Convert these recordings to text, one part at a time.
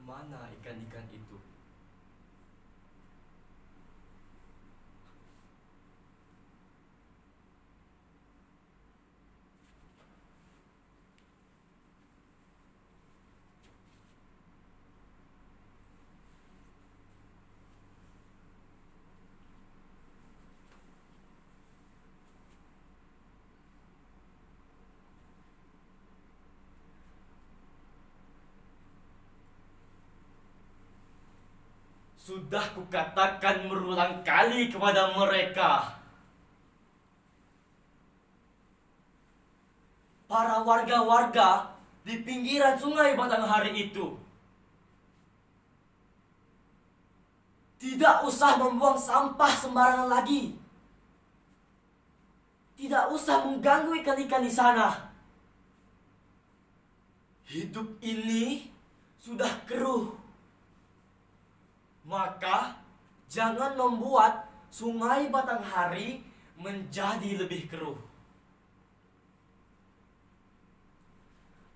Mana ikan-ikan itu? Sudah kukatakan berulang kali kepada mereka, para warga-warga di pinggiran sungai Batanghari itu, tidak usah membuang sampah sembarangan lagi. Tidak usah mengganggu ikan-ikan di sana. Hidup ini sudah keruh. Maka jangan membuat sungai Batanghari menjadi lebih keruh.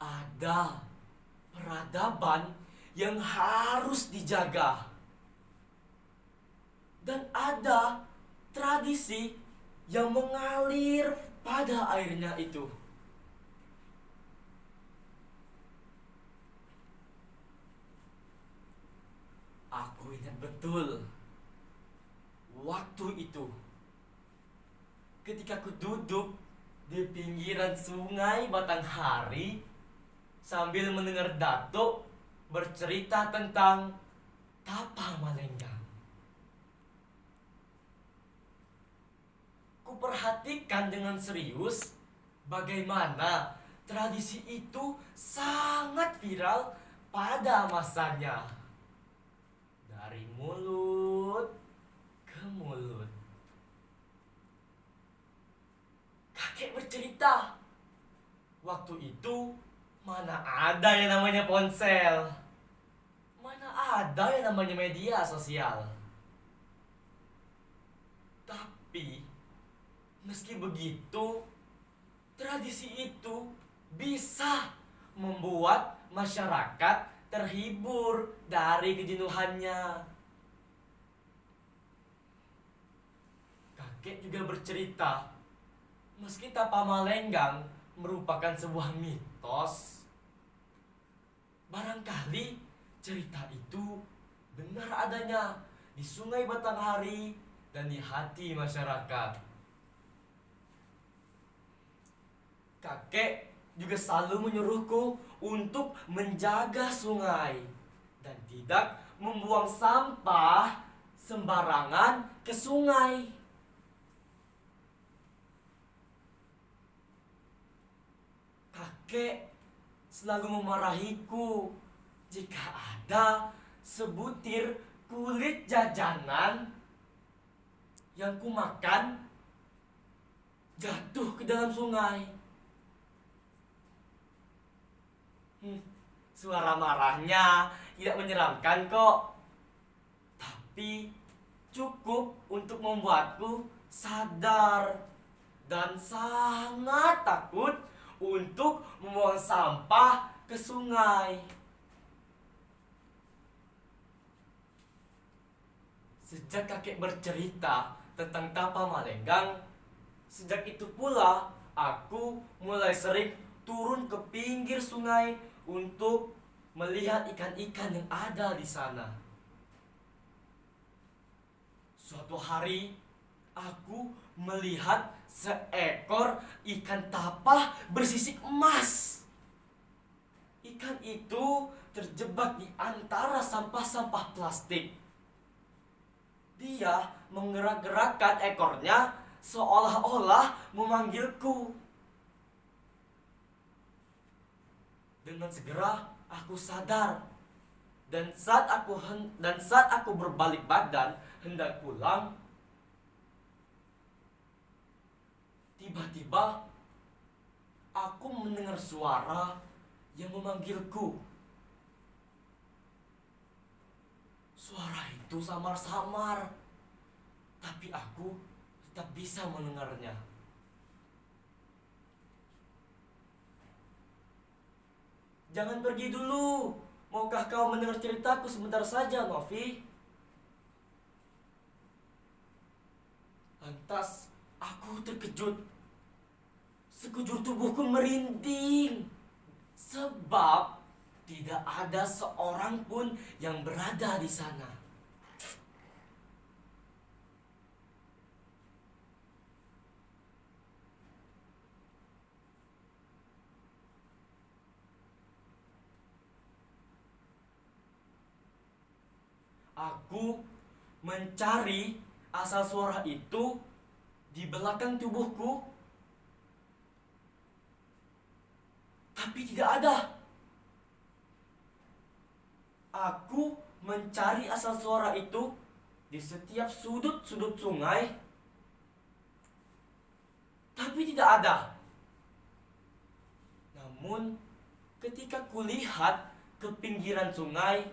Ada peradaban yang harus dijaga. Dan ada tradisi yang mengalir pada airnya itu. Aku ingat betul waktu itu ketika aku duduk di pinggiran sungai Batanghari sambil mendengar Datuk bercerita tentang Tapa Malenggang. Kuperhatikan dengan serius bagaimana tradisi itu sangat viral pada masanya. Dari mulut ke mulut. Kakek bercerita, waktu itu mana ada yang namanya ponsel. Mana ada yang namanya media sosial. Tapi meski begitu, tradisi itu bisa membuat masyarakat terhibur dari kejenuhannya. Kakek juga bercerita, meski Tapa Malenggang merupakan sebuah mitos, barangkali cerita itu benar adanya di Sungai Batanghari dan di hati masyarakat. Kakek juga selalu menyuruhku untuk menjaga sungai dan tidak membuang sampah sembarangan ke sungai. Kakek selalu memarahiku jika ada sebutir kulit jajanan yang kumakan jatuh ke dalam sungai. Suara marahnya tidak menyeramkan kok, tapi cukup untuk membuatku sadar dan sangat takut untuk membuang sampah ke sungai. Sejak kakek bercerita tentang Tapa Malenggang, sejak itu pula aku mulai sering turun ke pinggir sungai untuk melihat ikan-ikan yang ada di sana. Suatu hari aku melihat seekor ikan tapa bersisik emas. Ikan itu terjebak di antara sampah-sampah plastik. Dia menggerak-gerakkan ekornya seolah-olah memanggilku. Dengan segera aku sadar, dan saat aku berbalik badan hendak pulang, tiba-tiba aku mendengar suara yang memanggilku. Suara itu samar-samar, tapi aku tetap bisa mendengarnya. Jangan pergi dulu, Maukah kau mendengar ceritaku sebentar saja, Novi? Lantas, aku terkejut. Sekujur tubuhku merinding. Sebab tidak ada seorang pun yang berada di sana. Aku mencari asal suara itu di belakang tubuhku, tapi tidak ada. Aku mencari asal suara itu di setiap sudut-sudut sungai, tapi tidak ada. Namun, ketika kulihat ke pinggiran sungai,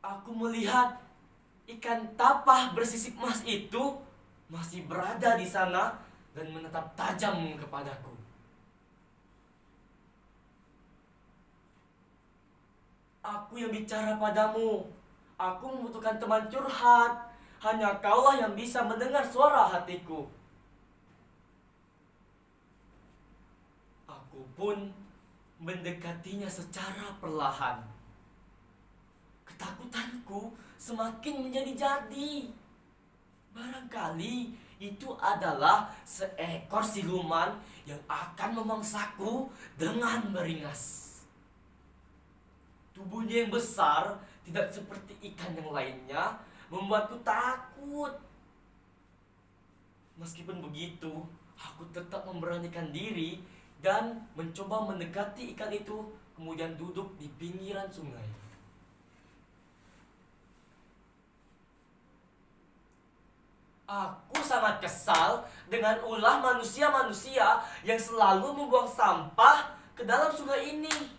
aku melihat ikan tapah bersisik emas itu masih berada di sana dan menatap tajam kepadaku. Aku yang bicara padamu. Aku membutuhkan teman curhat. Hanya kaulah yang bisa mendengar suara hatiku. Aku pun mendekatinya secara perlahan. Ketakutanku semakin menjadi-jadi. Barangkali itu adalah seekor siluman yang akan memangsaku dengan beringas. Tubuhnya yang besar, tidak seperti ikan yang lainnya, membuatku takut. Meskipun begitu, aku tetap memberanikan diri dan mencoba mendekati ikan itu, kemudian duduk di pinggiran sungai. Aku sangat kesal dengan ulah manusia-manusia yang selalu membuang sampah ke dalam sungai ini.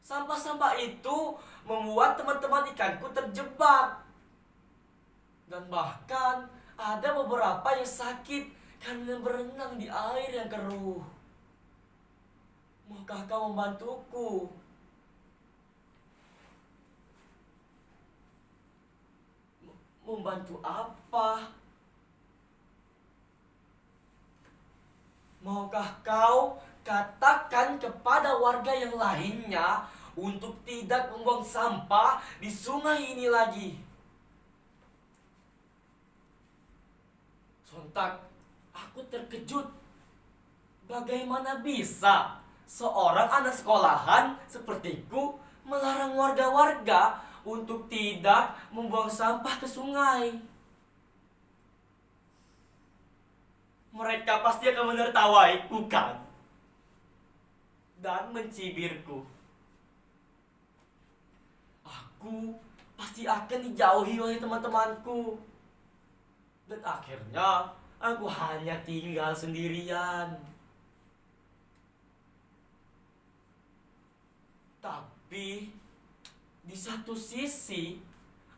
Sampah-sampah itu membuat teman-teman ikanku terjebak. Dan bahkan ada beberapa yang sakit karena berenang di air yang keruh. Maukah kau membantuku? Membantu apa? Maukah kau katakan kepada warga yang lainnya untuk tidak membuang sampah di sungai ini lagi? Sontak aku terkejut. Bagaimana bisa seorang anak sekolahan sepertiku melarang warga-warga untuk tidak membuang sampah ke sungai? Mereka pasti akan menertawaiku, kan? Dan mencibirku. Aku pasti akan dijauhi oleh teman-temanku. Dan akhirnya aku hanya tinggal sendirian. Tapi di satu sisi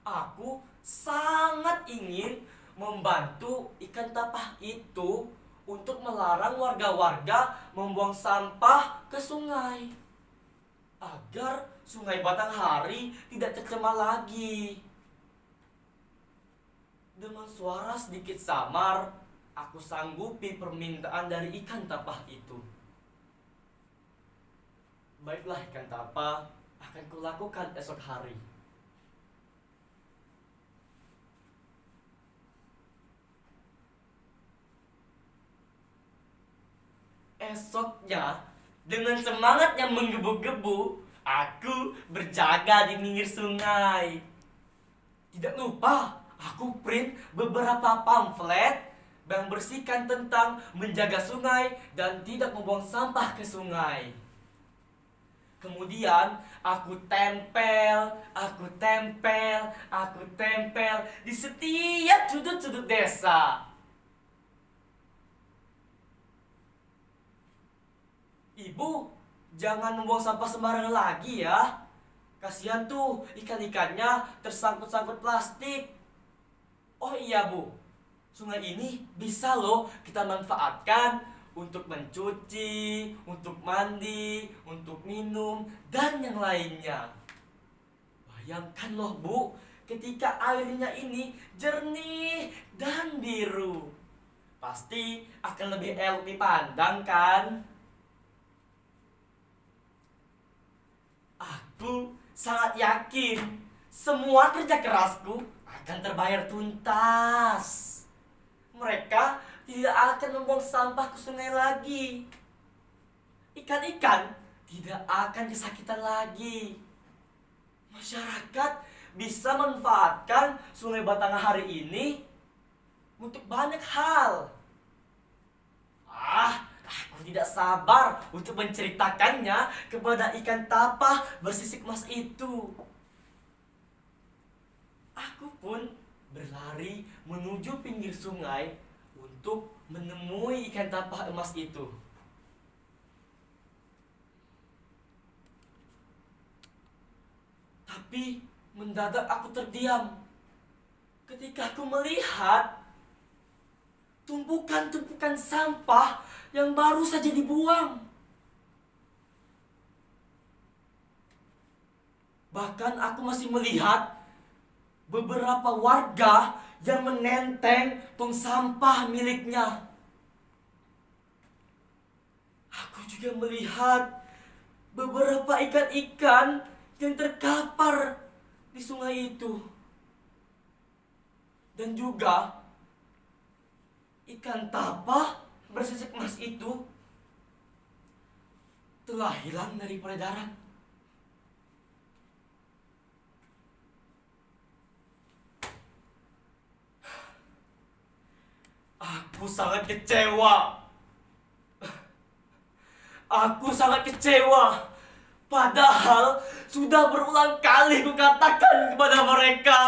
aku sangat ingin membantu ikan tapah itu untuk melarang warga-warga membuang sampah ke sungai, agar sungai Batanghari tidak tercemar lagi. Dengan suara sedikit samar, aku sanggupi permintaan dari ikan tapah itu. Baiklah ikan tapah, akan kulakukan esok hari. Esoknya, dengan semangat yang menggebu-gebu, aku berjaga di pinggir sungai. Tidak lupa, aku print beberapa pamflet yang berisikan tentang menjaga sungai dan tidak membuang sampah ke sungai. Kemudian aku tempel di setiap sudut-sudut desa. Ibu, jangan membuang sampah sembarangan lagi ya. Kasihan tuh ikan-ikannya tersangkut-sangkut plastik. Oh iya Bu, sungai ini bisa loh kita manfaatkan untuk mencuci, untuk mandi, untuk minum, dan yang lainnya. Bayangkan loh Bu, ketika airnya ini jernih dan biru, pasti akan lebih elok dipandang kan? Aku sangat yakin semua kerja kerasku akan terbayar tuntas. Mereka tidak akan membuang sampah ke sungai lagi. Ikan-ikan tidak akan kesakitan lagi. Masyarakat bisa manfaatkan Sungai Batanghari ini untuk banyak hal. Aku tidak sabar untuk menceritakannya kepada ikan tapah bersisik emas itu. Aku pun berlari menuju pinggir sungai untuk menemui ikan tapah emas itu. Tapi mendadak aku terdiam ketika aku melihat tumpukan-tumpukan sampah yang baru saja dibuang. Bahkan aku masih melihat beberapa warga yang menenteng tong sampah miliknya. Aku juga melihat beberapa ikan-ikan yang terkapar di sungai itu. Dan juga ikan tapah bersisik emas itu telah hilang dari peredaran. Aku sangat kecewa. Aku sangat kecewa. Padahal sudah berulang kali kukatakan kepada mereka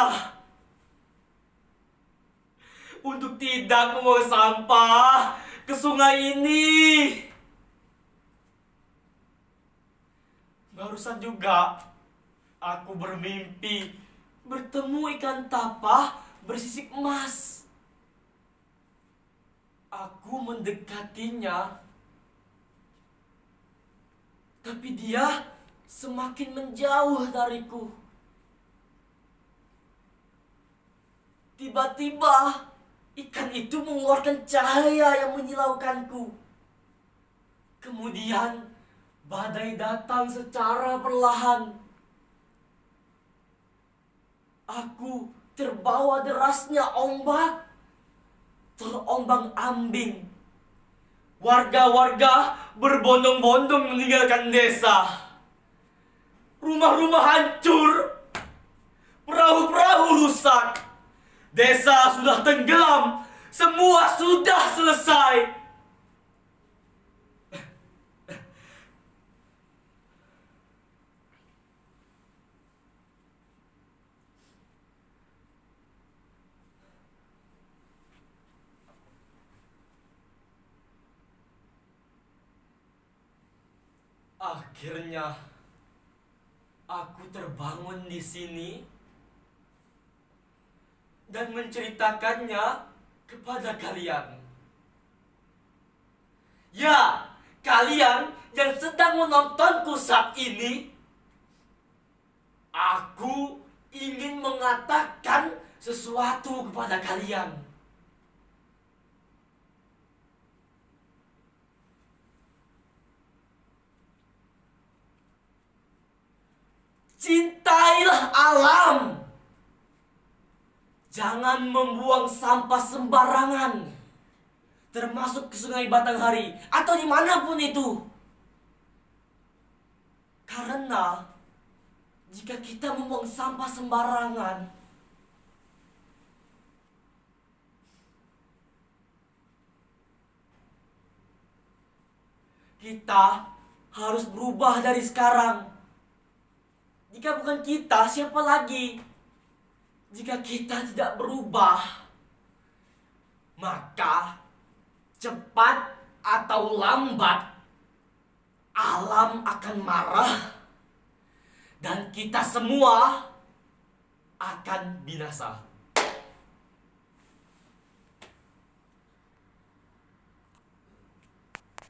untuk tidak membuang sampah ke sungai ini. Barusan juga aku bermimpi bertemu ikan tapah bersisik emas. Aku mendekatinya, tapi dia semakin menjauh dariku. Tiba-tiba ikan itu mengeluarkan cahaya yang menyilaukanku. Kemudian badai datang secara perlahan. Aku terbawa derasnya ombak, terombang-ambing. Warga-warga berbondong-bondong meninggalkan desa. Rumah-rumah hancur, perahu-perahu rusak, desa sudah tenggelam, semua sudah selesai. Akhirnya aku terbangun di sini dan menceritakannya kepada kalian. Ya, kalian yang sedang menontonku saat ini, aku ingin mengatakan sesuatu kepada kalian. Cintailah alam. Jangan membuang sampah sembarangan, termasuk ke Sungai Batanghari atau dimanapun itu. Karena jika kita membuang sampah sembarangan, kita harus berubah dari sekarang. Jika bukan kita, siapa lagi? Jika kita tidak berubah, maka cepat atau lambat alam akan marah dan kita semua akan binasa.